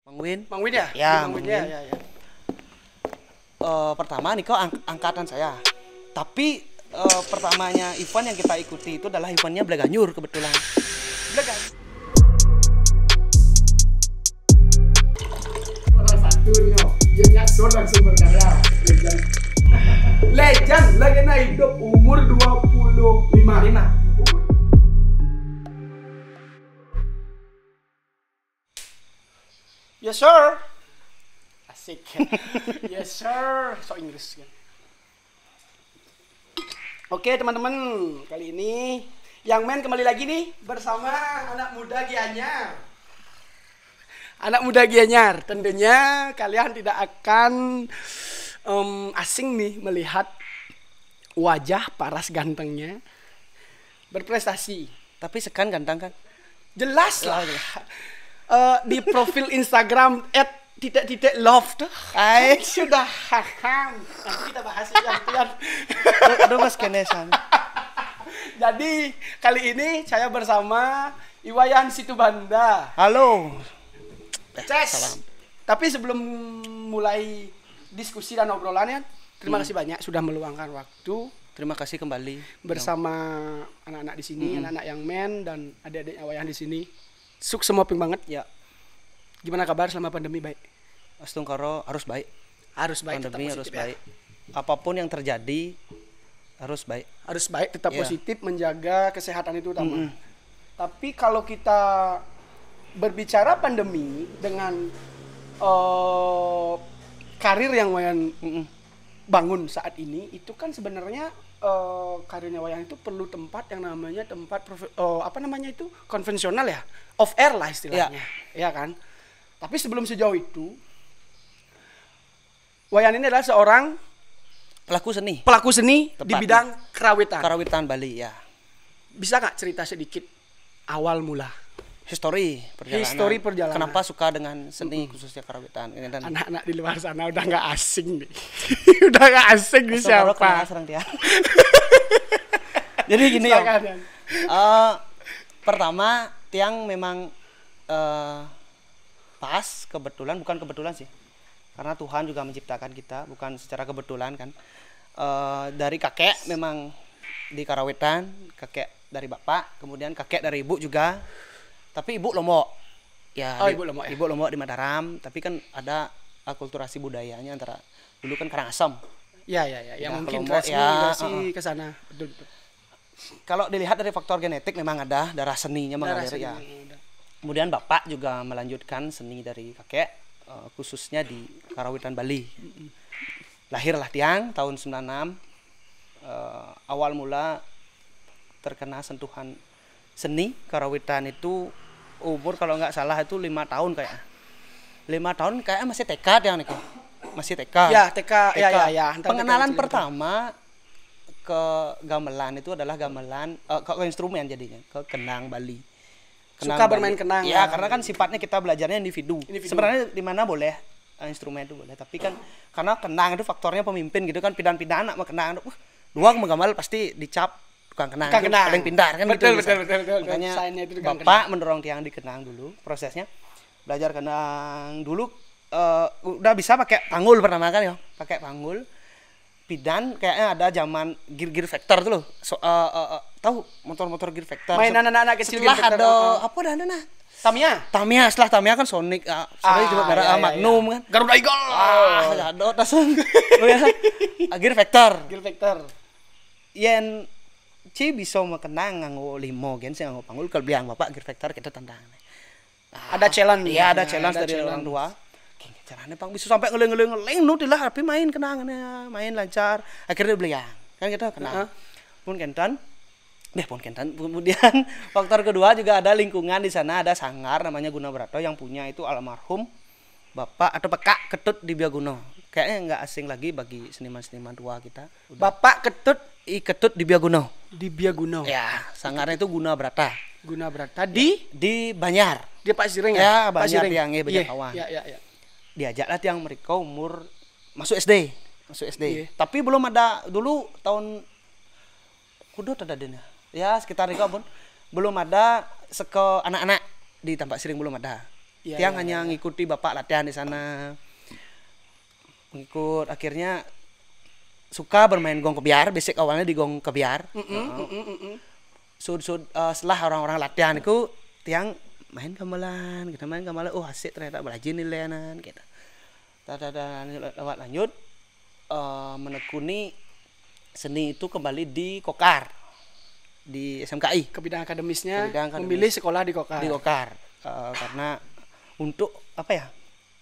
Mang Win. Mang Win ya? Ya, Mang Win. Mang Win. Ya. Pertama nih kok angkatan saya. Tapi pertamanya event yang kita ikuti itu adalah eventnya Blaganyur kebetulan. Belagan. Orang satu nih, dia nyasor langsung berkarya. Legend. Legend, legenda hidup umur 25. Yes sir. Asik. Yes sir. So Inggris kan. Oke teman-teman, kali ini yang main kembali lagi nih bersama anak muda Gianyar. Anak muda Gianyar, tentunya kalian tidak akan asing nih melihat wajah paras gantengnya berprestasi. Tapi Sekan ganteng kan? Jelas lah. Di profil Instagram @love tuh. Sudah haham. Nanti kita bahas yang pian. Aduh mas kenesan. Jadi kali ini saya bersama Iwayan Situbanda. Halo. Ces. Salam. Tapi sebelum mulai diskusi dan obrolannya, terima kasih banyak sudah meluangkan waktu Terima kasih kembali bersama anak-anak di sini, anak-anak yang men dan adik-adik Iwayan di sini. Sukses semua ping banget. Ya. Gimana kabar selama pandemi? Baik. Astungkaro harus baik. Harus baik, Pandemi tetap harus positif ya. baik. Apapun yang terjadi harus baik. Harus baik, tetap Iya. positif, menjaga kesehatan itu utama. Tapi kalau kita berbicara pandemi dengan karir yang Wayan bangun saat ini, itu kan sebenarnya karirnya Wayan itu perlu tempat yang namanya konvensional ya, off air lah istilahnya, ya kan. Tapi sebelum sejauh itu, Wayan ini adalah seorang pelaku seni di Tepatnya. bidang kerawitan. Karawitan Bali ya. Bisa nggak cerita sedikit awal mula History perjalanan. Kenapa suka dengan seni khususnya karawitan ini dan anak-anak di luar sana udah nggak asing nih. Udah nggak asing nih Astungkaro kenal siapa? serang dia. Jadi gini ya. Silakan, Yan. Pertama Tiang memang pas kebetulan, bukan kebetulan sih, karena Tuhan juga menciptakan kita bukan secara kebetulan kan. Dari kakek memang di karawitan, kakek dari bapak, kemudian kakek dari ibu juga, tapi ibu Lombok ya. Ibu Lombok ya. Ibu Lombok di Mataram, tapi kan ada akulturasi budayanya antara dulu kan Karangasem. Ya, Ya, mungkin kalau mau, transmigrasi ke sana. Betul. Kalau dilihat dari faktor genetik memang ada darah seninya mengalir ya. Kemudian bapak juga melanjutkan seni dari kakek, khususnya di karawitan Bali. Lahirlah Tiang tahun 96. Awal mula terkena sentuhan seni karawitan itu umur kalau nggak salah itu 5 tahun kayak. 5 tahun kayak masih TK Tiang nih. Masih TK. Ya, TK. Ya. Pengenalan pertama ke gamelan itu adalah gamelan ke instrumen jadinya, ke kenang Bali. Suka bermain kenang. Ya, karena kan sifatnya kita belajarnya individu. Sebenarnya di mana boleh instrumen itu boleh, tapi kan karena kenang itu faktornya pemimpin gitu kan, pidan-pidan anak mah kenang. Dua menggamal pasti dicap tukang kenang. Tukang kenang. Paling pintar kan Betul. gitu. Makanya Sign-nya itu tukang bapak mendorong Tiang di kenang dulu prosesnya. Belajar kenang dulu udah bisa pakai panggul pertama kan ya, pakai panggul. Pidan kayaknya ada zaman gear Vector tuh loh. Tahu motor-motor gear Vector. Mainan anak-anak kecil Setelah gear Vector. ada apa dah nah? Tamiya. Setelah Tamiya kan Sonic, Sonic juga merek Magnum kan. Garuda Eagle. Ada tasung. Oh ya. Gear Vector. Gear Vector. Yen Ci bisa mengenang nganggo limo gen sing nganggo panggul kalau bilang bapak gear Vector kita tantang. Ada challenge. Iya, ada challenge dari orang tua. Caranya Pang bisa sampai ngeleng lah, tapi main kenangannya, main lancar. Akhirnya beli yang kan kita kenal. Pun kentan. Kemudian faktor kedua juga ada lingkungan di sana, ada sanggar namanya Guna Brato yang punya itu almarhum Bapak atau Pekak Ketut di Biaguno. Kayaknya nggak asing lagi bagi seniman-seniman tua kita. Bapak Ketut di Biaguno. di Biaguno. Ya, sanggarnya itu Guna Brata. Guna Brata di Banyar. Dia Pak Siring Ya, ya? Pak Banyar Siring. Tiangnya banyak Iya, kawan. Iya. Diajaklah Tiang mereka umur masuk SD. Iya. Tapi belum ada dulu tahun kudut ada dena. Ya, sekitar itu pun belum ada seke anak-anak di Tampak Siring belum ada. Tiang hanya ngikuti bapak latihan di sana. Mengikut, akhirnya suka bermain gong kebiar, basic awalnya di gong kebiar. Setelah orang-orang latihan itu tiang main gamelan, kita main gamelan, asik ternyata belajar nilai anan gitu. Lewat lanjut menekuni seni itu kembali di Kokar, di SMKI. Kebidang akademisnya memilih sekolah di Kokar. Di Kokar, karena untuk apa ya,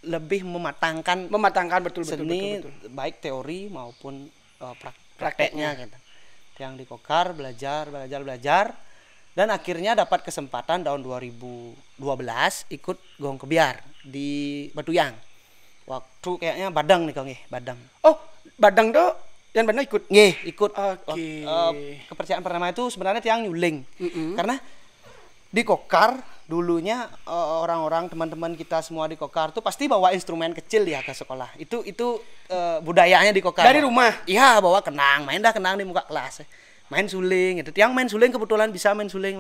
lebih mematangkan betul seni, baik teori maupun prakteknya gitu. Yang di Kokar belajar dan akhirnya dapat kesempatan tahun 2012 ikut gong kebiar di Batuyang. Waktu kayaknya Badang nih Kang, Badang. Oh, Badang tuh yang benar ikut. Ikut. Oke. Kepercayaan pertama itu sebenarnya tiang nyuling. Karena di Kokar dulunya orang-orang teman-teman kita semua di Kokar tuh pasti bawa instrumen kecil ya ke sekolah. Itu budayanya di Kokar. Dari rumah. Iya, bawa kenang, main kenang di muka kelas. Main suling gitu. Tiang main suling kebetulan bisa main suling.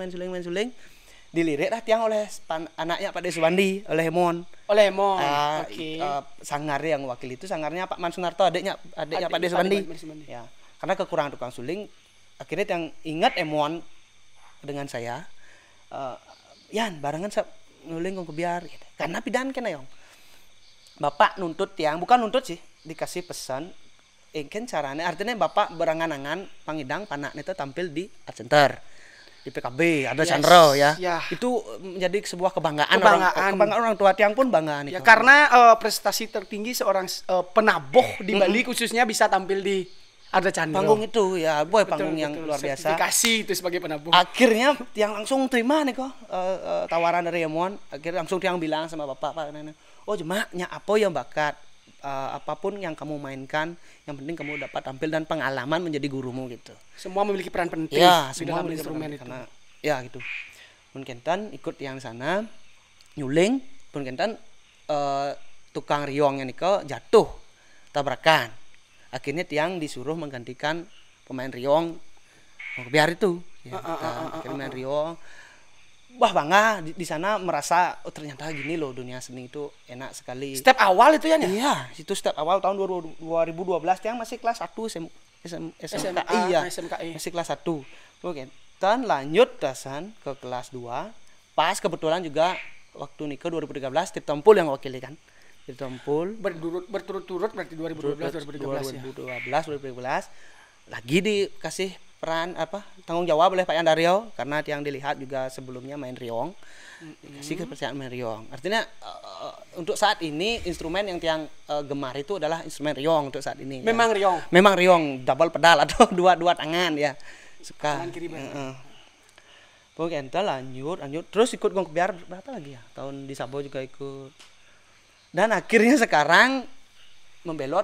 Dilirik lah tiang oleh anaknya Pak Deswandi, oleh Hemon. Oke. Sangar yang wakil itu sangarnya Pak Man Sunarto, adiknya Pak Deswandi. Ya. Karena kekurangan tukang suling, akhirnya tiang ingat Hemon dengan saya. Yan barengan nuling gong kebiar gitu. Karena pidan kena yong. Bapak nuntut tiang, bukan nuntut sih, dikasih pesan. Kan caranya artinya bapak berangan-angan pangidang panak itu tampil di art center. Di PKB ada Chandra ya. Itu menjadi sebuah kebanggaan orang tua tiang pun bangga nih. Ya, karena prestasi tertinggi seorang penabuh di Bali khususnya bisa tampil di ada Chandra. Panggung itu ya, panggung yang luar biasa. Sertifikasi itu sebagai penabuh. Akhirnya tiang langsung terima nih kok tawaran dari Emon. Akhirnya langsung tiang bilang sama bapak Pak Nenek, "Oh, jemaknya apa yang bakat? Apapun yang kamu mainkan, yang penting kamu dapat tampil dan pengalaman menjadi gurumu gitu." Semua memiliki peran penting di dalam instrumen itu. Karena ya gitu. Pun kentan ikut yang sana nyuling, pun kentan tukang riongnya niko jatuh tabrakan. Akhirnya tiang disuruh menggantikan pemain riong biar itu. Ya, pemain riong. Wah bangga di sana merasa ternyata gini loh dunia seni itu enak sekali. Step awal itu ya? Iya, itu step awal tahun 2012 yang masih kelas 1 SMKI ya. Masih kelas 1. Oke. Dan lanjut dasan ke kelas 2. Pas kebetulan juga waktu nikah 2013 Tip Tompul yang wakili kan. Tip Tompul berturut-turut berarti 2012 lagi dikasih peran tanggung jawab oleh Pak Yandario karena yang dilihat juga sebelumnya main riong, dikasih kepercayaan main riong. Artinya untuk saat ini instrumen yang tiang gemar itu adalah instrumen riong untuk saat ini. Memang ya. riong. Memang riong double pedal atau dua tangan ya. Suka. Tangan kiri Pokoknya lanjut terus ikut gong kebiar berapa lagi ya? Tahun di Sabo juga ikut. Dan akhirnya sekarang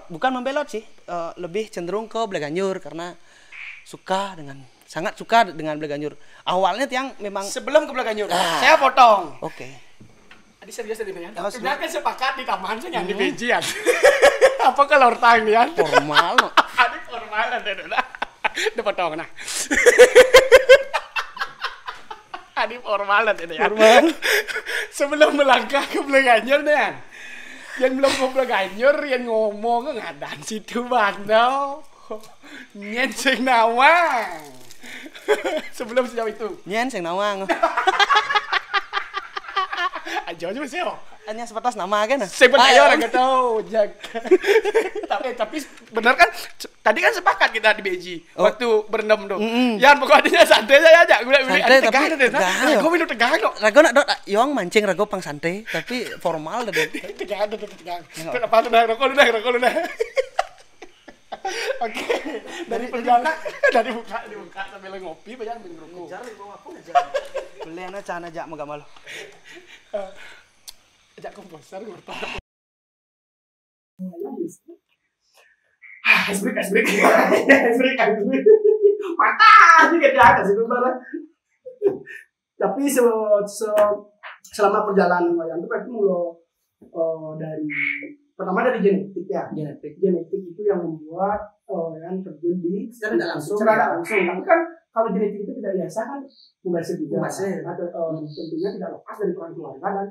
bukan membelot sih, lebih cenderung ke Bleganjur karena sangat suka dengan Bleganjur. Awalnya tiang memang sebelum ke Bleganjur. Saya potong. Oke. Tadi serius tadi ya. Kita kan sepakat di taman sih yang di Bejian. Apa kalau tang ya? Formal. Ada formal ada. Udah potong nah. Ada formal ada ya. Formal. Sebelum melangkah ke Bleganjur nih. Yang belum ke Bleganjur yang ngomong ngadan situ bandau. Nyen sing nawang. Sebelum sejauh itu. Nyen sing nawang. Aja masih oh. Hanya sebatas nama kan. Sebenarnya orang enggak tahu. Tapi benar kan tadi kan sepakat kita di Beji waktu berendam tuh. Yan pokoknya santai saya aja gue bilang tegang deh. Gue minum tegang kok. Rago nak dot yong mancing rago pang santai tapi formal deh. Tegang. Kenapa tuh rokok lu dah. Oke, dari perjalanan dari buka sambil ngopi banyak minum rokok. Ngejar bawa apa ngejar. Beli anak cana aja mau gamal. Ajak komposer bertolak. Break. Patah juga dia ada sih barang. Tapi selama perjalanan wayang itu berarti dari pertama dari genetik ya. Genetik itu yang membuat yang terjun di secara langsung. Tapi kan kalau genetik itu tidak biasa kan pembasir juga. Atau tentunya tidak lepas dari peran keluarga dan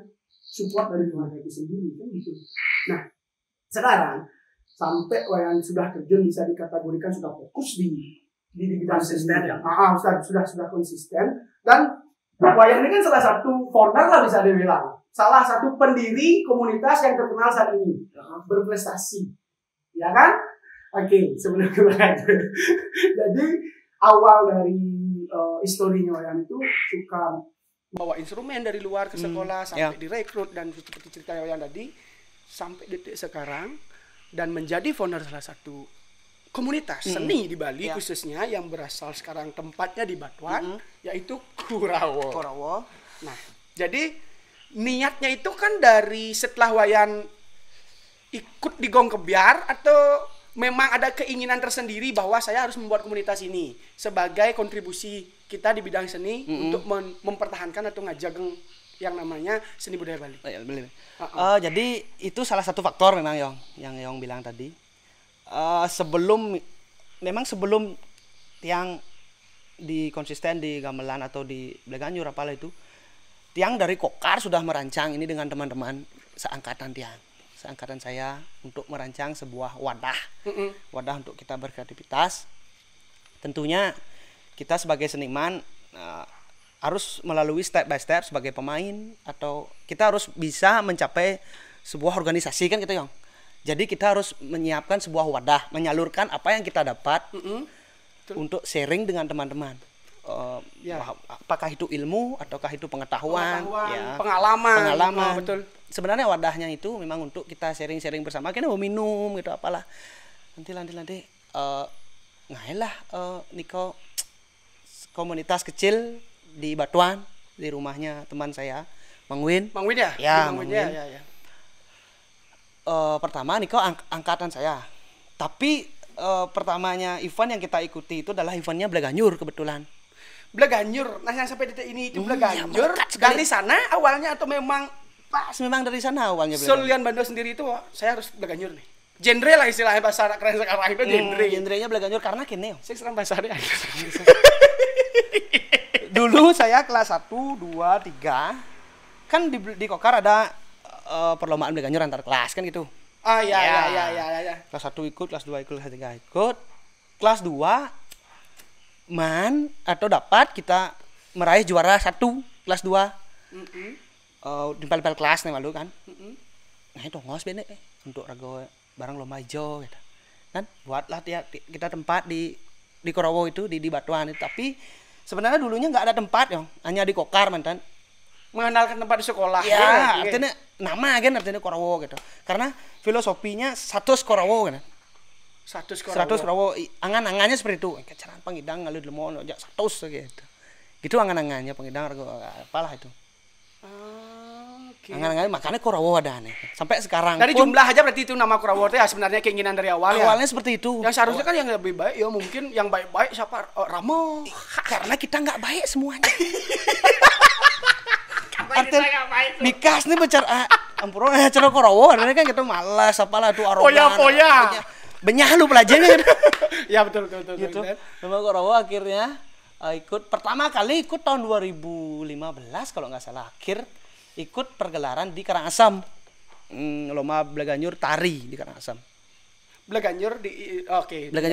support dari keluarga itu sendiri kan gitu. Nah sekarang sampai wayan sudah terjun bisa dikategorikan sudah fokus di bidang Konsisten seni. ya? Sudah konsisten, dan wayan ini kan salah satu founder lah bisa dibilang, salah satu pendiri komunitas yang terkenal saat ini berprestasi, ya kan? Oke, sebelum ke jadi awal dari historinya wayan itu suka bawa instrumen dari luar ke sekolah sampai direkrut, dan seperti cerita yang tadi sampai detik sekarang, dan menjadi founder salah satu komunitas seni di Bali khususnya yang berasal sekarang tempatnya di Batuan, yaitu Kurawo. Nah, jadi niatnya itu kan dari setelah wayan ikut di Gong Kebiar, atau memang ada keinginan tersendiri bahwa saya harus membuat komunitas ini sebagai kontribusi kita di bidang seni untuk mempertahankan atau ngajagang yang namanya seni budaya Bali. Jadi itu salah satu faktor memang yang Yong bilang tadi. Sebelum tiang di konsisten di gamelan atau di Bleganjur apalah itu, tiang dari Kokar sudah merancang ini dengan teman-teman seangkatan saya untuk merancang sebuah wadah untuk kita berkreativitas. Tentunya kita sebagai seniman harus melalui step by step sebagai pemain, atau kita harus bisa mencapai sebuah organisasi kan gitu Yong. Jadi kita harus menyiapkan sebuah wadah, menyalurkan apa yang kita dapat untuk sharing dengan teman-teman. Apakah itu ilmu ataukah itu pengetahuan, pengalaman. Betul. Sebenarnya wadahnya itu memang untuk kita sharing-sharing bersama. Kita mau minum gitu apalah. Nanti ngailah Niko komunitas kecil di Batuan, di rumahnya teman saya Mang Win ya? Ya, Mang Win. Ya. Pertama Niko angkatan saya. Tapi pertamanya event yang kita ikuti itu adalah eventnya Bleganjur kebetulan. Bleganjur. Nah, yang sampai detik ini itu Bleganjur dari sana awalnya, atau memang memang dari sana awalnya. Solian Bando sendiri itu saya harus Bleganjur nih. Genre lah istilahnya bahasa anak keren sekarang itu genre. Genrenya Bleganjur karena kini saya serang bahasanya. Dulu saya kelas 1, 2, 3 kan di Kokar ada perlombaan Bleganjur antar kelas kan gitu. Ya. Kelas 1 ikut, kelas 2 ikut, kelas 3 ikut. Kelas 2 dapat kita meraih juara 1 kelas 2. Di pal kelas nih malu kan. Nah itu ngos bene untuk rago barang lomba hijau gitu. Kan buatlah kita tempat di Kurawo itu di Batuan itu. Tapi sebenarnya dulunya nggak ada tempat hanya di Kokar mantan. Mengenalkan tempat di sekolah. Ya, artinya nama kan artinya Kurawo gitu. Karena filosofinya 100 Kurawo kan. 100 Kurawo. Angan-angannya seperti itu. Kecaran pangidang ngalir lemon aja 100 gitu. Gitu angan-angannya pangidang apalah itu. Angan-angannya makanya Kurawo ada nih. Sampai sekarang dari pun, jumlah aja berarti itu nama Kurawo itu ya sebenarnya keinginan dari awal ya. Awalnya seperti itu. Yang seharusnya kan yang lebih baik ya mungkin yang baik-baik siapa? Ramo. Karena kita nggak baik semuanya. Mikas nih bicara ampun cara Kurawo karena kan kita malas apalah tuh arogan. Poya. Benyah lu pelajarnya kan. Ya betul. Gitu. Nama Kurawo akhirnya ikut pertama kali ikut tahun 2015 kalau nggak salah akhir ikut pergelaran di Karangasem. Lomba Bleganjur tari di Karangasem. Bleganjur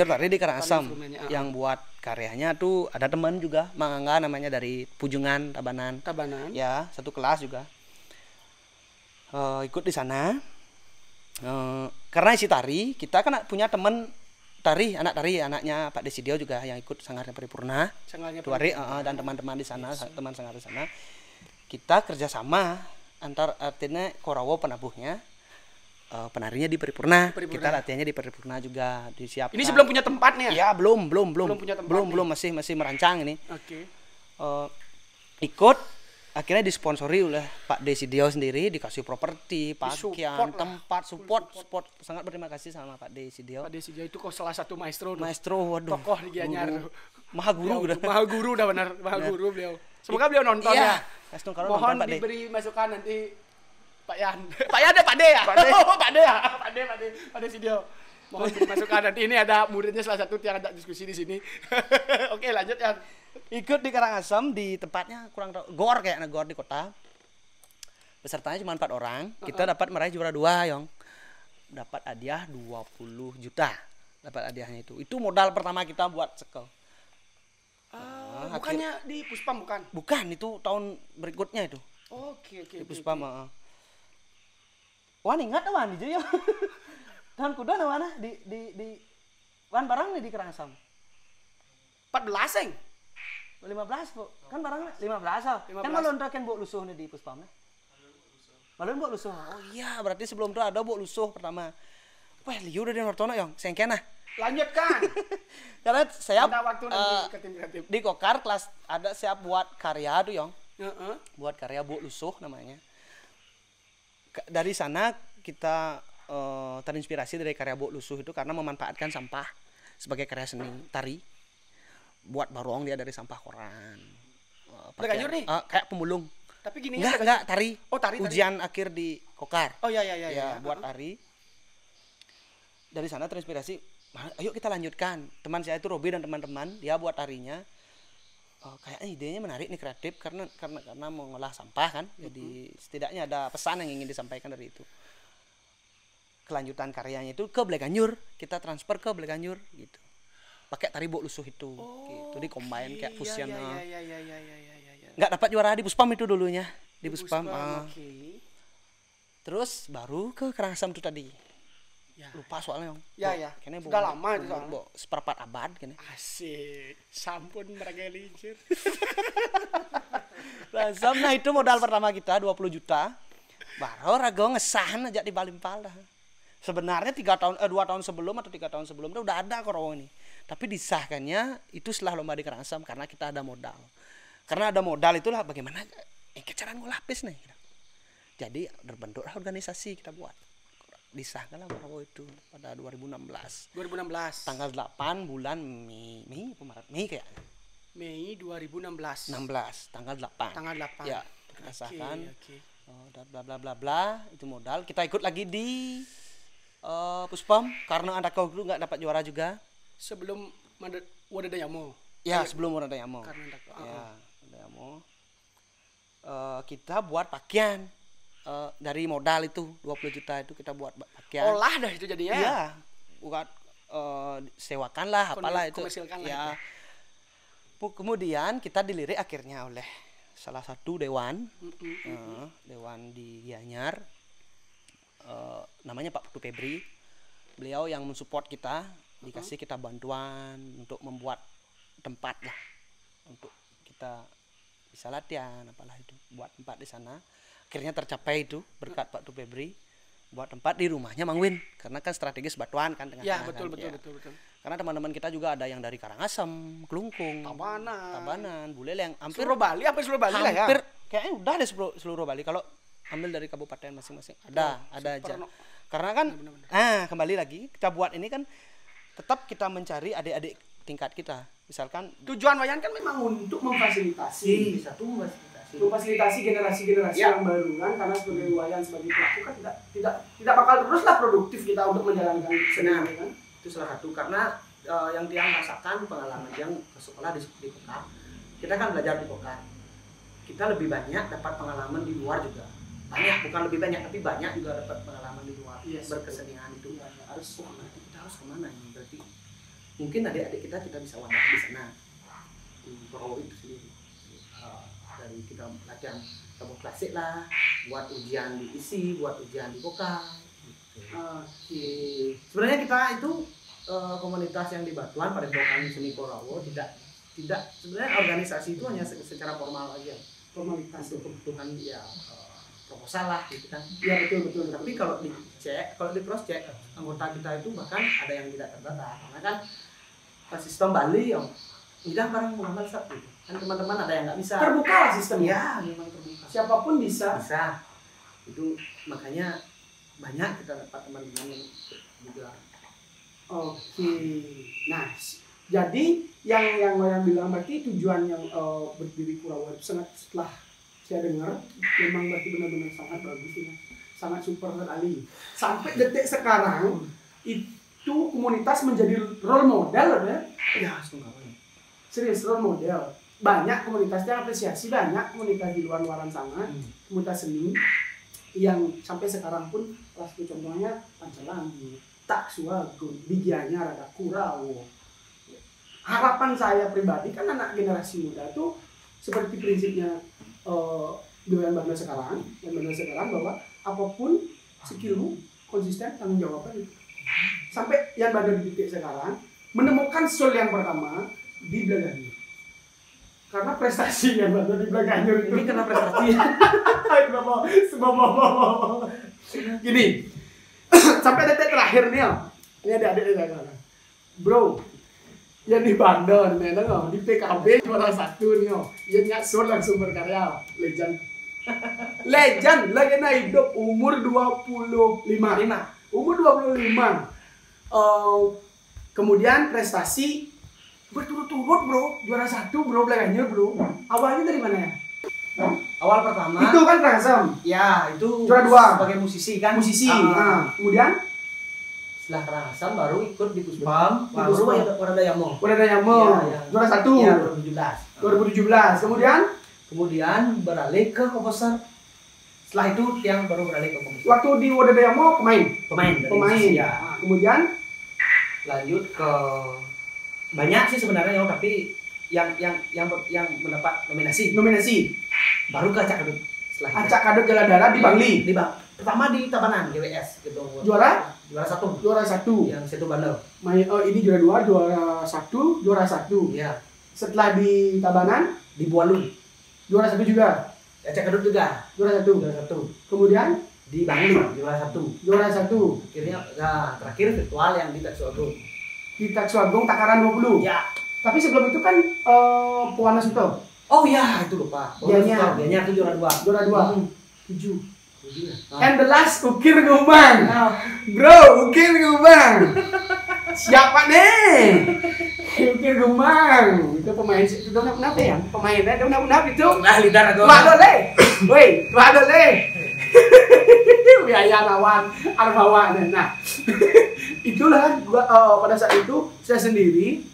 tari di Karangasem. Yang buat karyanya tuh ada teman juga, Mang Angga namanya dari Pujungan Tabanan. Ya, satu kelas juga. Ikut di sana. Karena isi tari, kita kan punya teman anak tari, anaknya Pak Desidio juga yang ikut Sanggarnya Paripurna. Dan teman-teman di sana, teman Sanggar di sana. Kita kerjasama artinya Kurawo penabuhnya, penarinya di Paripurna. Kita latihannya di Paripurna juga disiapkan. Ini sebelum punya tempatnya? Ya belum masih merancang ini. Ikut akhirnya disponsori oleh Pak Desidio sendiri, dikasih properti, pakaian, tempat, support. Sangat berterima kasih sama Pak Desidio. Pak Desidio itu kok salah satu maestro, waduh. Tokoh di Gianyar. Maha guru udah benar, guru beliau. Semoga beliau nonton ya. Mohon nonton, diberi masukan nanti Pak Yan. Pak Yan ada Pak De ya? Pak Desidio. Mohon diberi masukan nanti ini ada muridnya salah satu yang ada diskusi di sini. Oke, lanjut ya. Ikut di Karangasem di tempatnya kurang tahu, gor di kota. pesertanya cuma 4 orang, kita dapat meraih juara 2, Yong. Dapat hadiah 20 juta. Dapat hadiahnya itu. Itu modal pertama kita buat sekel. Bukannya di Puspam bukan? Bukan, itu tahun berikutnya itu. Oke. Di Puspam. Wan ingat Wan di Jaya. Tahun kuda mana? Di Wan barang nih di Karangasem. 14 eng. 15, Bu. Kan barangnya 15. Kan malu ntaken bok lusuh nih di Puspam. Malu bok lusuh. Oh iya, berarti sebelum itu ada bok lusuh pertama. Wah, liu udah di Nortono, Yong. Sengkena. Lanjutkan. Karena saya Ada waktu nanti ke tim kreatif. di Kokar kelas ada siap buat karya tuh, Yong. Heeh. Buat karya bok lusuh namanya. Dari sana kita terinspirasi dari karya bok lusuh itu karena memanfaatkan sampah sebagai karya seni tari. Buat barong dia dari sampah koran. Leganyur nih? Kayak pemulung. Tapi gini Enggak, tari. Oh, tari. Ujian akhir di Kokar. Oh ya. Buat tari. Dari sana terinspirasi, ayo kita lanjutkan. Teman saya itu Robi dan teman-teman, dia buat tarinya. Kayaknya idenya menarik nih, kreatif karena mengolah sampah kan. Jadi setidaknya ada pesan yang ingin disampaikan dari itu. Kelanjutan karyanya itu ke Bleganjur, kita transfer ke Bleganjur gitu. Pakai tari bok lusuh itu, gitu di combine kayak fusion. Iya. Nggak dapat juara di Puspam itu dulunya, di Puspam. Oke. Terus baru ke Karangasem itu tadi. Ya. Lupa soalnya, Yong. Ya. Kayaknya Sudah lama itu soalnya. Seperempat abad kayaknya. Asik. Sampun mereka lincir. Nah itu modal pertama kita 20 juta. Baru rago ngesahan aja di Balimpal dah. Sebenarnya 2 tahun sebelum atau 3 tahun sebelum itu udah ada korong ini. Tapi disahkannya itu setelah lomba di Karangasem karena kita ada modal. Karena ada modal itulah bagaimana cara ngulapis nih. Jadi terbentuklah organisasi kita buat. Disahkanlah Prabowo itu pada 2016. Tanggal 8 bulan Mei kayak. Mei 2016. Tanggal 8. Ya, kita sahkan. Oke. Bla bla bla bla, itu modal. Kita ikut lagi di Puspam karena ada kau dulu nggak dapat juara juga. Sebelum Wadadayamo. Ya, sebelum Wadadayamo. Karena Wadadayamo. Kita buat pakaian. Dari modal itu 20 juta itu kita buat pakaian. Olah dah itu jadinya. Iya. Buat sewakan lah apalah itu. Ya. Kemudian kita dilirik akhirnya oleh salah satu dewan. Dewan di Gianyar. Namanya Pak Putu Febri. Beliau yang mensupport kita, dikasih kita bantuan untuk membuat tempat lah untuk kita bisa latihan apalah itu, buat tempat di sana. Akhirnya tercapai itu berkat Pak Putu Febri, buat tempat di rumahnya Mang Win karena kan strategis batuan kan tengah-tengah. Ya, betul. Karena teman-teman kita juga ada yang dari Karangasem, Kelungkung, Tabanan, Buleleng, hampir seluruh Bali lah ya. Hampir kayaknya udah deh seluruh Bali kalau ambil dari kabupaten masing-masing. Ada aja. Karena kan kembali lagi kita buat ini kan tetap kita mencari adik-adik tingkat kita. Misalkan tujuan Wayan kan memang untuk memfasilitasi generasi-generasi yang baru kan, karena sebagai Wayan sebagai pelaku kan tidak bakal teruslah produktif kita untuk menjalankan seni kan. Itu salah satu karena yang dia rasakan pengalaman yang ke sekolah di Kokar. Kita kan belajar di Kokar. Kita lebih banyak dapat pengalaman di luar juga. Bukan lebih banyak tapi banyak juga dapat pengalaman di luar. Berkesenian itu harus nanti kita harus kemana ini berarti mungkin adik-adik kita bisa wadah di sana di Prabowo itu sendiri. Dari kita latihan tabung klasik lah, buat ujian di ISI, buat ujian di Kokar. Sebenarnya kita itu komunitas yang di Batuan pada Padepokan Seni Prabowo tidak sebenarnya organisasi itu hanya secara formal aja. Formalitas itu kebutuhan ya proposal lah gitu kan. Iya betul. Tapi kalau di cross check anggota kita itu bahkan ada yang tidak terdata karena kan sistem Bali yang tidak barang mengamal satu kan teman-teman ada yang nggak bisa. Terbuka lah sistemnya. Ya memang terbuka. Siapapun bisa. Itu makanya banyak kita dapat teman-teman yang juga. Oke. Nah, jadi yang bilang berarti tujuan yang berdiri Kurawa itu setelah saya dengar memang berarti benar-benar sangat bagus ya, sangat super sekali. Sampai detik sekarang itu komunitas menjadi role model ya. Ya, serius role model. Banyak komunitas yang apresiasi, banyak komunitas di luar-luaran sana, komunitas seni yang sampai sekarang pun salah satu contohnya Pancalangi, Tak Suagun, Bigianya Rada Kurawo. Harapan saya pribadi kan anak generasi muda tuh seperti prinsipnya Doyan Banda sekarang bahwa apapun skillmu konsisten tanggung jawabnya. Sampai yang Banda di titik sekarang menemukan soul yang pertama di Blaganyur. Karena prestasi yang Banda di Blaganyur itu Ini karena prestasi. Gini, sampai detik terakhir nih, ini adik-adik saya. Bro, yang di Bandung, di PKB juara 1 nih, yang nyasur langsung berkarya, legend. Legenda hidup umur 25. Umur 25. Kemudian prestasi berturut-turut bro, juara 1 bro, Blaganyur bro. Awalnya dari mana ya? Awal pertama. Itu kan Kansam. Ya, itu Juara 2 sebagai musisi kan. Musisi. Nah, kemudian Setelah Karangasem baru ikut di Puspam, baru Puspam. Warada Yamo. Warada Yamo, Ya, juara 1. Ya, 2017. Kemudian beralih ke komposer. Setelah itu yang baru beralih ke komposer. Waktu di Warada Yamo Pemain. dari musisi, ya. ya. Kemudian Lanjut ke banyak sih sebenarnya ya, tapi yang mendapat nominasi baru ke Acak Kadut. Setelah itu. Acak Kadut Jalan Darat di Bangli. Pertama di Tabanan GWS gitu. Juara 1. Juara 1. Yang situ bandel. Ini juara 2, juara 1. Iya. Setelah di Tabanan Di Bualun. juara 1 juga. Acak Kadut juga. Juara 1. Juara 1. Kemudian Di Bangli juara 1. juara 1. Akhirnya terakhir virtual yang di Taksuagung. Di Taksuagung Takaran 20. Ya. Tapi sebelum itu kan Puana Suto. Oh ya, itu lupa. Dianya itu juara 2. Juara 2. 7. Nah. And the last Ukir Gumang. Bro, Ukir Gumang. Siapa nih? Ukir Gumang. Itu pemain itu kenapa ya? Pemainnya kenapa itu? Nah, lidah aku. Wadole. Woi, wadole. Biaya lawan Armawa. Nah, itulah gua pada saat itu saya sendiri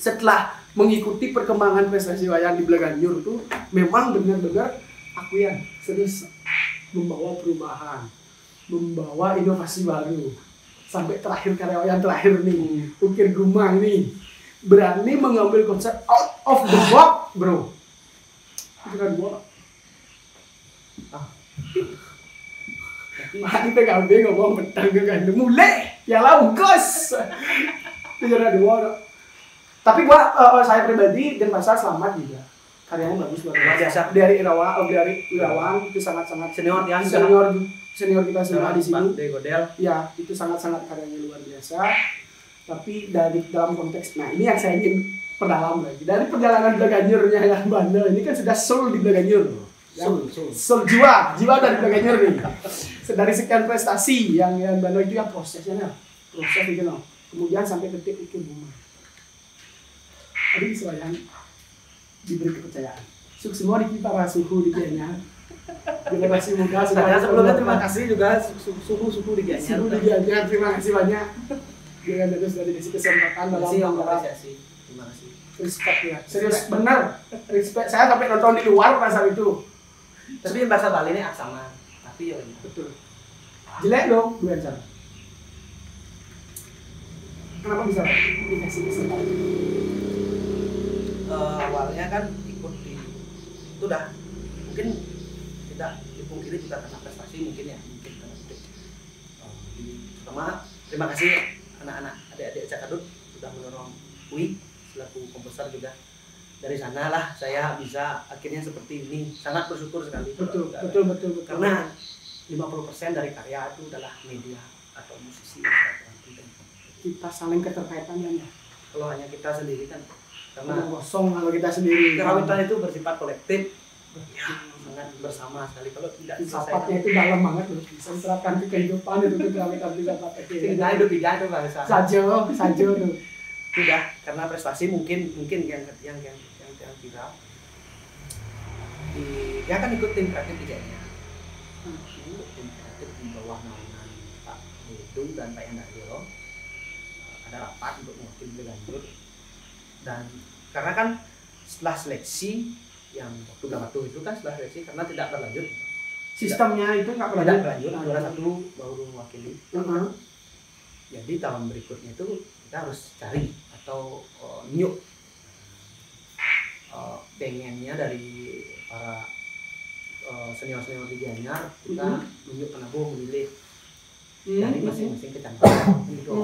setelah mengikuti perkembangan prestasi wayang di Blaganyur tuh memang benar-benar aku yang serius membawa perubahan, membawa inovasi baru. Sampai terakhir karyawan terakhir nih, Ukir Gumang nih berani mengambil konsep out of the box, bro. Itu kan gua. Mati PKB ngomong betang kan mulai ya laugos. Itu juara 2. Tapi gua saya pribadi dan Pasar selamat juga. Karyanya bagus luar biasa. Dari Irawan itu sangat-sangat Senior kita semua di sini. Pak Godel. Ya, itu sangat-sangat karyanya luar biasa. Tapi dari dalam konteks, nah ini yang saya ingin perdalam lagi. Dari perjalanan Blaganyurnya yang Banda ini kan sudah soul di Blaganyur. Soul jiwa dari Blaganyur nih. Dari sekian prestasi yang Banda itu yang proses itu no. Kemudian sampai detik Ukir Gumang. Aduh sayang diberi kepercayaan. Sukses semua di kita suhu di Kenya. Generasi muda semuanya. Sebelumnya terima kasih juga suhu di Kenya. Suhu di Kenya, terima kasih banyak. Dengan terus dari dikasih kesempatan dalam apresiasi. Terima kasih. Respect ya. Serius benar. Respect. Saya sampai nonton di luar pada saat itu. Tapi bahasa Bali ini sama. Tapi ya betul. Jelek dong, dua cara. Kenapa bisa dikasih kesempatan? Awalnya kan ikut di itu dah mungkin tidak dipungkiri juga karena prestasi mungkin karena pertama terima kasih anak-anak adik-adik Acak Kadut sudah mendorong Ui selaku komposer juga. Dari sanalah saya bisa akhirnya seperti ini, sangat bersyukur sekali. Betul. Karena 50% dari karya itu adalah media atau musisi. Kita saling keterkaitan ya. Kalau hanya kita sendiri kan karena kosong kalau kita sendiri. Kerawitan itu bersifat kolektif, ya, sangat bersama sekali. Kalau tidak filsafatnya itu dalam banget loh, bisa diterapkan ke kehidupan itu kerawitan filsafat. Kita hidup tiga itu bahasa. Saja tuh. Tidak, karena prestasi mungkin yang viral. Dia kan ikut tim kreatif di Kenya. Tim kreatif di bawah naungan Pak Dedung dan Pak Yandaryo. Ada rapat untuk mewakili Blaganyur. Dan karena kan setelah seleksi yang waktu Gabatu itu kan setelah seleksi karena tidak berlanjut sistemnya itu nggak tidak berlanjut. berlanjut, juara satu baru mewakili. Jadi tahun berikutnya itu kita harus cari atau nyuk pengennya dari para senior-senior di Gianyar, kita nunjuk penabung memilih dari masing-masing kecamatan gitu.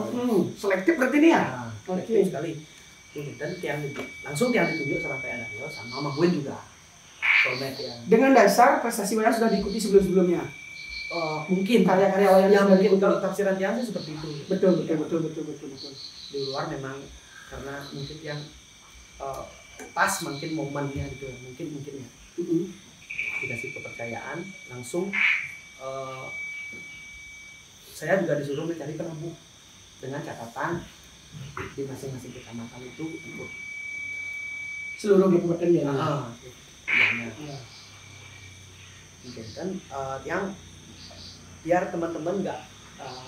Selektif berarti ini ya? Nah, selektif sekali. Dan langsung tiang ditunjuk sama Pak Dario sama Mang Win juga. Soulmate ya. Dengan dasar prestasi Wayan sudah diikuti sebelum-sebelumnya. Mungkin Karya-karya Wayan yang sudah mungkin diikuti. kalau tafsiran tiang sih seperti itu. Betul. Di luar memang karena mungkin yang pas mungkin momennya gitu ya. Mungkin ya. Dikasih kepercayaan langsung saya juga disuruh mencari penabung dengan catatan di masing-masing kecamatan itu ikut Seluruh kabupaten ya. Mungkin kan yang biar teman-teman nggak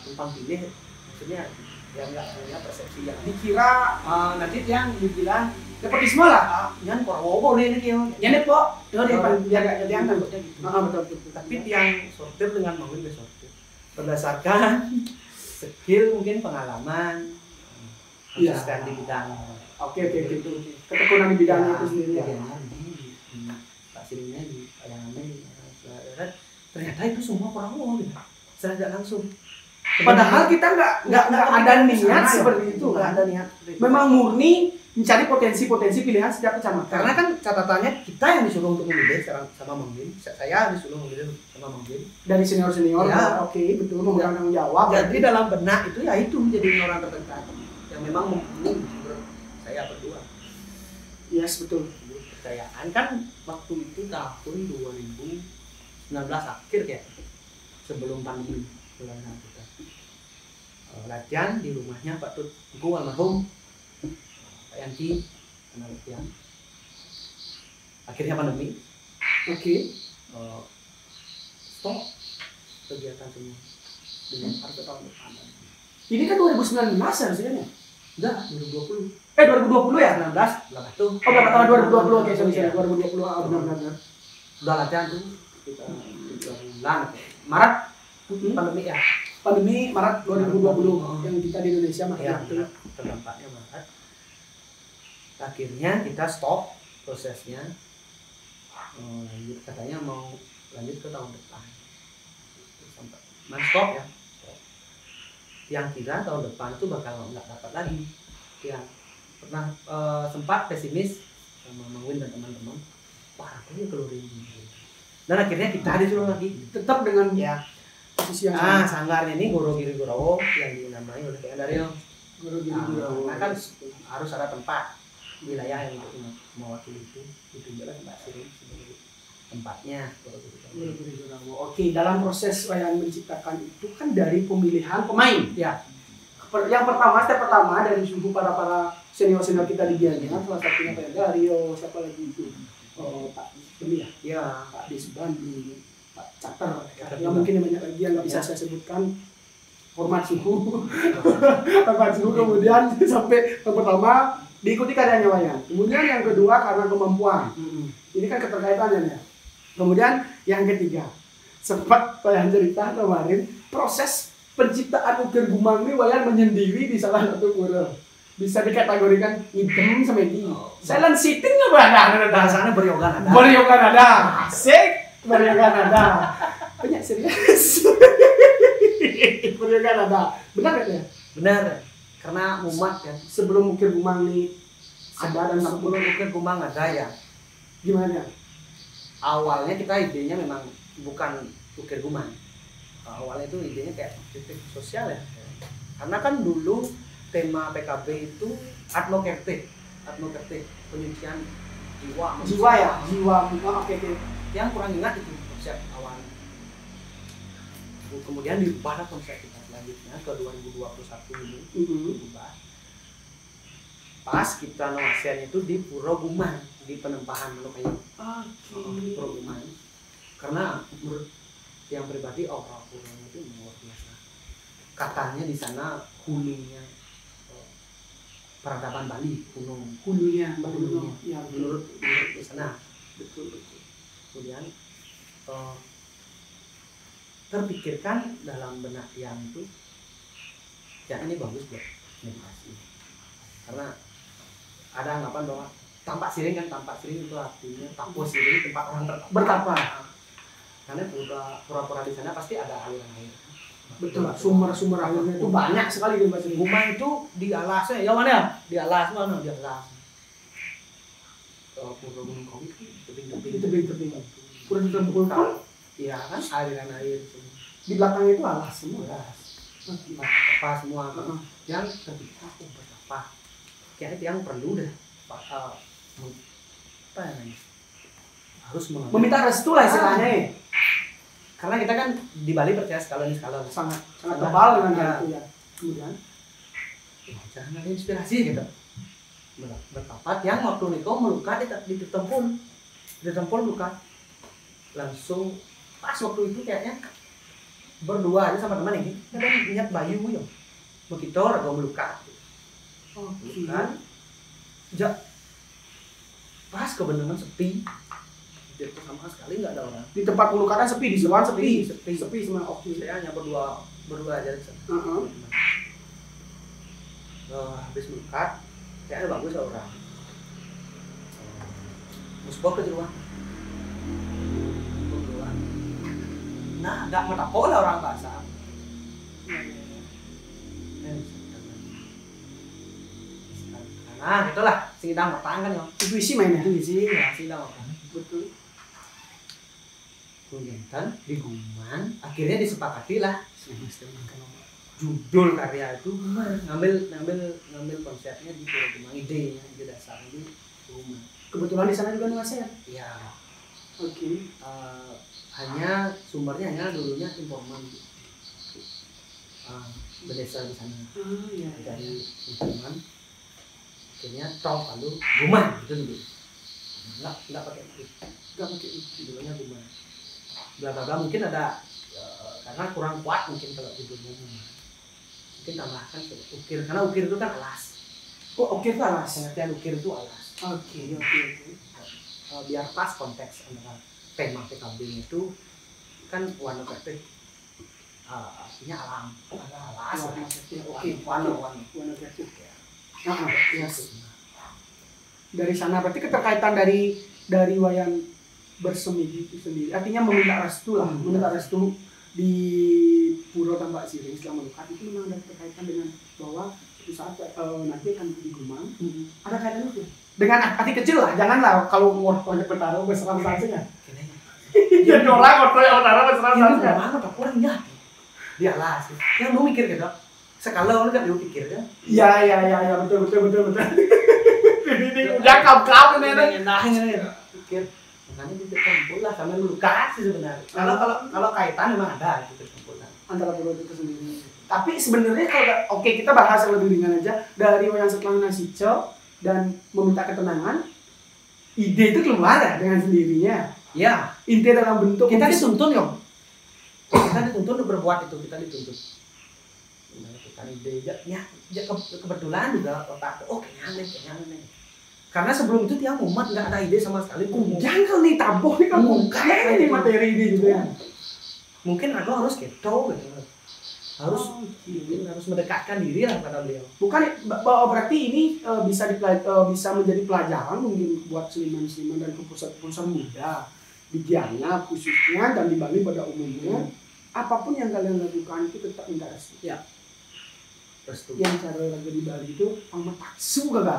tumpang pilih, maksudnya yang nggak punya persepsi yang Dikira nanti yang dibilang nepotisme lah. yang korwobo nih ini Ya nih po, biar nggak jadi angkat. gitu. Betul. Tapi yang sortir dengan Mang Win sortir berdasarkan skill, mungkin pengalaman, konsisten di bidang. Oke. Ketekunan di bidangnya itu sendiri ya. Hasilnya di bayangannya ternyata itu semua Prabowo gitu. Secara tidak langsung. Padahal kita nggak ada niat seperti itu. Nggak ada niat. Memang murni mencari potensi pilihan setiap kecamatan. Karena kan catatannya kita yang disuruh untuk memilih sama Mang Win. Saya disuruh memilih sama Mang Win. Dari senior Ya. Oke, betul, memegang tanggung jawab. Jadi dalam benak itu ya itu jadi orang terdekat yang memang mempunyai saya berdua. Yes, betul. Kepercayaan kan waktu itu tahun 2019 akhir ya, sebelum pandemi bulan kita latihan di rumahnya Pak Tut Engku almarhum Pak Yanti karena latihan. Akhirnya pandemi. Oke. Stop kegiatan semua dengan harga tahun depan. Ini kan 2019 harusnya. Enggak, 2020. 2020 ya? 19 berapa tuh? Oh, berapa tahun 2020? Oke, sorry. Ya. 2020 benar. Udah latihan tuh kita 3 bulan. Maret pandemi ya. Pandemi Maret 2020 yang kita di Indonesia Ya, Maret. terdampaknya Maret. Akhirnya kita stop prosesnya. Lanjut katanya mau lanjut ke tahun depan. Sampai stop ya. Stop. Yang kira tahun depan itu bakal nggak dapat lagi. Yang pernah sempat pesimis sama Mang Win dan teman-teman. Wah, aku keluar ini. Dan akhirnya kita disuruh lagi. Tetap dengan Ya. posisi yang sama. Sanggarnya ini Goro Giri Gorowo yang dinamai oleh Pak Dario. Guru guru. Karena kan harus ada tempat wilayah yang untuk mewakili itu ditunjukkan Mbak Siri sebagai tempatnya. Oke, dalam proses Wayan menciptakan itu kan dari pemilihan pemain. Ya. Yang step pertama dari suku para senior kita di Gianyar, salah satunya Pak Dario, siapa lagi itu? Pak Demi ya? Ya. Pak Desbandi, Pak Cater, Cater yang juga. mungkin banyak lagi yang nggak bisa Ya. saya sebutkan. Hormat suhu, hormat suhu. Kemudian sampai yang pertama diikuti karyanya Wayan. Kemudian yang kedua karena kemampuan. Ini kan keterkaitannya ya. Kemudian yang ketiga, sempat Wayan cerita kemarin proses penciptaan Ukir Gumang ini Wayan menyendiri di salah satu pura. Bisa dikategorikan idem semedi. Silent sitting apa ada? Bahasanya beryoga nada. Beryoga nada. Asik. Beryoga nada. Banyak serius. Beryoga nada. Benar gak ya? Benar. Karena mumat kan. Sebelum Ukir Gumang ini ada dan sebelum Ukir Gumang ada ya. Gimana? Awalnya kita idenya memang bukan Ukir Gumang. Awalnya itu idenya kayak aktivitas sosial ya. Karena kan dulu tema PKB itu atmokerte, penyucian jiwa. Jiwa ya, jiwa. Oke. Yang kurang ingat itu konsep awalnya. Kemudian diubah konsep kita selanjutnya ke 2021 ini. Diubah. Pas kita noasian itu di Puro Gumang, di penempahan Manokayu. Puro Gumang. Karena menurut yang pribadi aura Puro itu luar biasa. Katanya di sana hulunya peradaban Bali, Hulunya. Ya, menurut di sana. Betul. Kemudian terpikirkan dalam benak yang itu ya ini bagus buat meditasi, karena ada anggapan bahwa tampak siring itu artinya tapo siring, tempat orang Bertapa. karena pura-pura di sana pasti ada aliran air. Betul, sumber-sumber airnya itu banyak sekali di Bali. Gumang itu di alasnya, ya mana ya? Di alas mana? Di alas. Pura Gunung Kawi itu tebing-tebing. Pura ditempul kan? Iya kan, aliran air. Di belakangnya itu alas semua. Apa semua yang ketika aku berapa kayak yang perlu deh apa namanya harus meminta restu lah istilahnya ya. Karena kita kan di Bali percaya skala sangat tebal dengan hal itu ya. Kemudian jangan ada inspirasi gitu bertapat yang waktu Niko meluka di tempul luka langsung pas waktu itu kayaknya berdua aja sama teman ini ada niat bayu yo begitu raga meluka kan pas kebenaran sepi itu sama sekali nggak ada orang di tempat pelukaran sepi, di luar sepi semua. Saya hanya berdua aja di sana. Habis melukat kayaknya bagus orang musbah ke rumah. Nah, nggak metapo lah orang bahasa. Nah, itulah singidang matang kan ya. Intuisi mainnya. Intuisi ya, singidang matang. Betul. Kemudian di Guman, akhirnya disepakati lah. Judul karya itu ngambil konsepnya di Pulau Guman, ide dasarnya di Guman. Kebetulan di sana juga nuasnya. Iya. Oke. Hanya sumbernya dulunya informan berdesa di sana dari informan akhirnya lalu Guman gitu dulu nggak pakai judulnya Guman bla bla bla mungkin ada karena kurang kuat mungkin kalau judulnya Guman mungkin tambahkan ukir karena ukir itu kan alas. Ukir itu alas. Pengertian ukir itu alas. Oke. Biar pas konteks antara tema PKB itu kan warna kreatif artinya alam alas warna kreatif ya. Yes. Dari sana berarti keterkaitan dari wayang bersemi itu sendiri artinya meminta restu lah meminta restu di Pura Tambak Siring selama melukat itu memang ada keterkaitan dengan bahwa suatu saat nanti akan di Gumang ada kaitannya itu dengan arti kecil lah janganlah kalau mau bertaruh berserang saja ya orang utara berserang saja mana tak kurang ya di alas yang lu mikir gitu sekali orang kan lu pikir kan ya betul ini udah kap ini pikir makanya titik kumpul lah sampai melukat sih sebenarnya kalau kaitan memang ada titik kumpul antara dua itu sendiri tapi sebenarnya kalau kita bahas yang lebih ringan aja dari wayang Setelah Nasico dan meminta ketenangan ide itu keluar ya dengan sendirinya ya ide dalam bentuk kita dituntun untuk berbuat itu kita dituntut kita ide ya kebetulan juga otak kayaknya aneh karena sebelum itu tiap umat nggak ada ide sama sekali jangan nih tabuh nih kamu kayak ini materi ide gitu ya mungkin aku harus keto gitu harus mendekatkan diri lah pada beliau bukan berarti ini bisa menjadi pelajaran mungkin buat seniman-seniman dan komposer muda di Gianyar khususnya dan di Bali pada umumnya apapun yang kalian lakukan itu tetap minta restu ya restu yang cara lagu di Bali itu paksu gak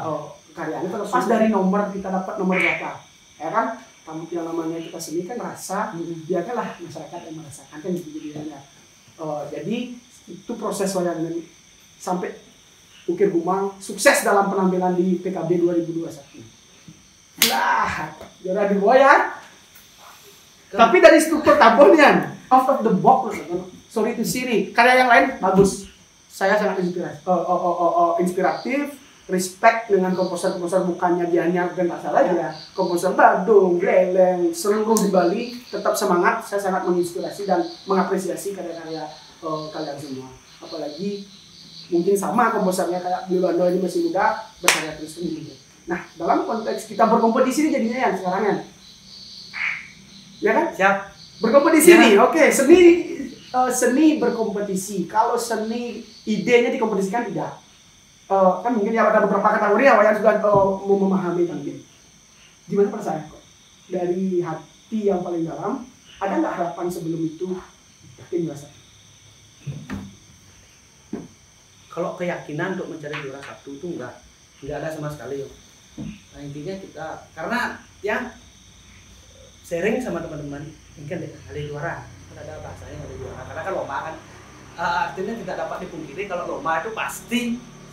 karyanya terlepas dari nomor kita dapat nomor berapa ya kan kamu yang namanya kita seni kan rasa biarkanlah masyarakat yang merasakan kan gitu jadinya jadi itu proses wayang sampai Ukir Gumang sukses dalam penampilan di PKB 2021 lah juara di wayang tapi dari struktur tabungan out of the box sorry to Siri karya yang lain bagus saya sangat inspiratif respect dengan komposer-komposer bukannya Gianyar dan tak salah ya komposer Badung, Leleng, seluruh di Bali tetap semangat saya sangat menginspirasi dan mengapresiasi karya-karya kalian semua apalagi mungkin sama komposernya kayak Bilwando ini masih muda berkarya terus ini nah dalam konteks kita berkompetisi jadinya yang sekarang ya kan? Siap Berkompetisi nih, oke seni seni berkompetisi. Kalau seni idenya dikompetisikan tidak. Kan mungkin ya ada beberapa kategori yang sudah mau memahami mungkin. Gimana perasaan kok? Dari hati yang paling dalam, ada nggak harapan sebelum itu yakin merasa? Kalau keyakinan untuk mencari juara satu itu nggak ada sama sekali. Nah, intinya kita karena yang sharing sama teman-teman mungkin ada juara, kan ada bahasanya ada juara. Karena kan lomba kan artinya tidak dapat dipungkiri kalau lomba itu pasti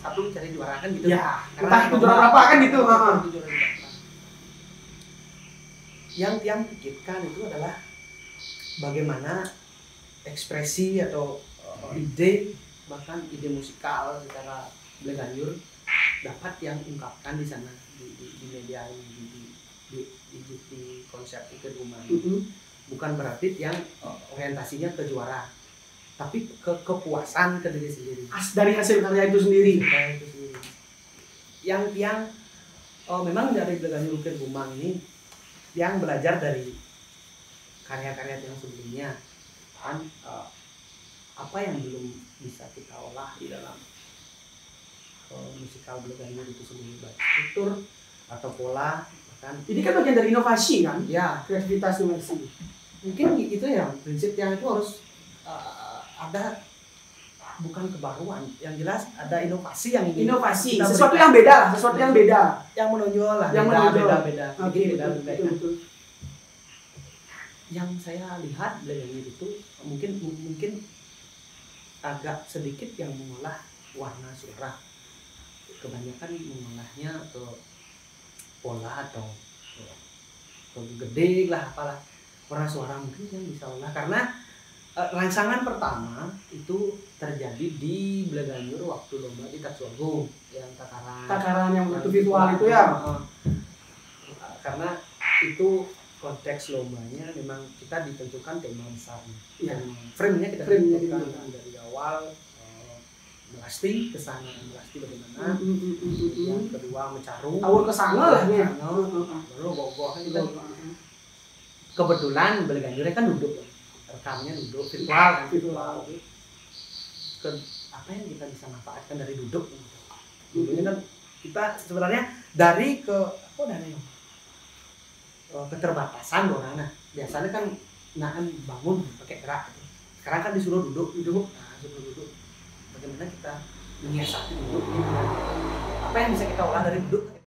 satu cari juara kan gitu. Ya, karena entah juara berapa kan gitu. Yang pikirkan itu adalah bagaimana ekspresi atau ide, bahkan ide musikal secara Bleganjur dapat yang ungkapkan di sana di media di konsep Ukir Gumang. Bukan berarti yang orientasinya ke juara, tapi ke kepuasan ke diri sendiri. Dari hasil karya itu sendiri. Yang memang dari Bleganjur Ukir Gumang ini yang belajar dari karya-karya yang sebelumnya kan apa yang belum bisa kita olah di dalam musikal Bleganjur itu sendiri, baik struktur atau pola bahkan Ini kan bagian dari inovasi kan? ya Kreativitas inovasi. mungkin itu ya prinsipnya itu harus ada bukan kebaruan, yang jelas ada inovasi yang ingin Inovasi, kita sesuatu berikan. yang beda lah, sesuatu yang beda. yang menonjol lah, Yang menonjol. beda Oke, beda. betul. Yang saya lihat Bleganjur itu mungkin agak sedikit yang mengolah warna suara, kebanyakan mengolahnya ke pola atau ke gede lah apalah warna suara mungkin yang bisa olah karena rangsangan pertama itu terjadi di Bleganjur waktu lomba di Tatsuagung yang Takaran yang bentuk visual itu ya. Karena itu konteks lombanya memang kita ditentukan tema besarnya. Iya. Frame-nya kita Frame-nya tentukan ditentukan. dari awal melasti kesana melasti bagaimana. Yang kedua mencaru. Awal kesana lah ya. Baru bogoh kita. Kebetulan Bleganjurnya kan duduk, rekamnya duduk virtual kan virtual. Apa yang kita bisa manfaatkan dari duduk? Duduknya kan kita sebenarnya dari keterbatasan orang. Nah biasanya kan bangun pakai gerak. Sekarang kan disuruh duduk. Nah disuruh duduk. Bagaimana kita menyiasati duduk? Apa yang bisa kita olah dari duduk?